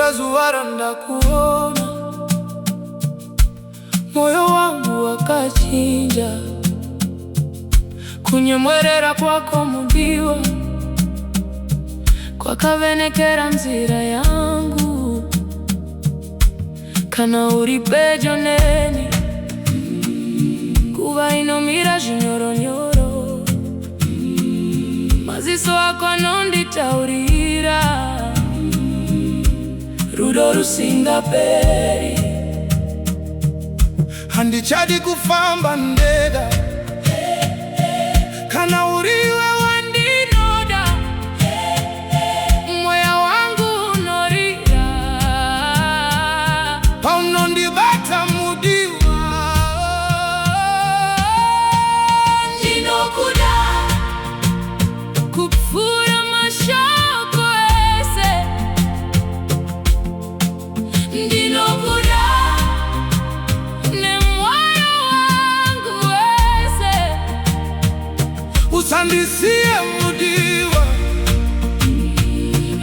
urazuwara ndakuona, moyo wangu wakachinja kunyemwerera kwako mudiwa, kwakavenekera nzira yangu, kana uri pejo neni kuva inomira zvinyoronyoro, maziso ako anonditaurira rudo rusingaperi. Handichadi kufamba ndega kana uriwe wandinoda, mweya wangu unorira paunondibata mudiwa. Ndinokuda kupfura mashoko ese, ndinokuda nemwoyo wangu wese, usandisiye mudiwa,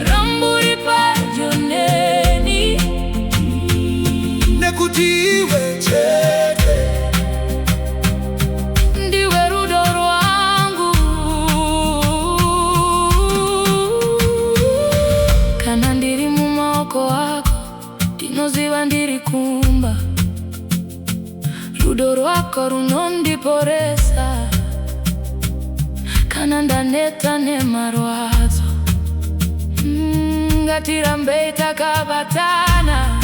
ramburi pajo neni nekuti iwe chete ndiwe rudo rwangu, kana ndiri mumaoko ako ndinoziva ndiri kumba, rudo rwako runondiporesa kana ndaneta nemarwadzo. Ngatirambei takabatana.